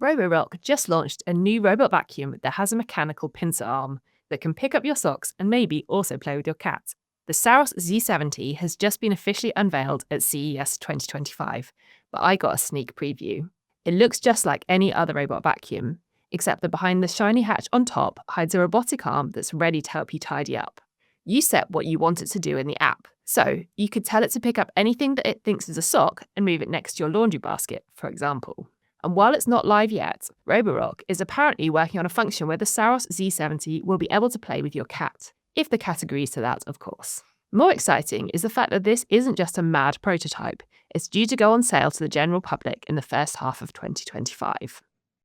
Roborock just launched a new robot vacuum that has a mechanical pincer arm that can pick up your socks and maybe also play with your cat. The Saros Z70 has just been officially unveiled at CES 2025, but I got a sneak preview. It looks just like any other robot vacuum, except that behind the shiny hatch on top hides a robotic arm that's ready to help you tidy up. You set what you want it to do in the app, so you could tell it to pick up anything that it thinks is a sock and move it next to your laundry basket, for example. And while it's not live yet, Roborock is apparently working on a function where the Saros Z70 will be able to play with your cat, if the cat agrees to that, of course. More exciting is the fact that this isn't just a mad prototype, it's due to go on sale to the general public in the first half of 2025.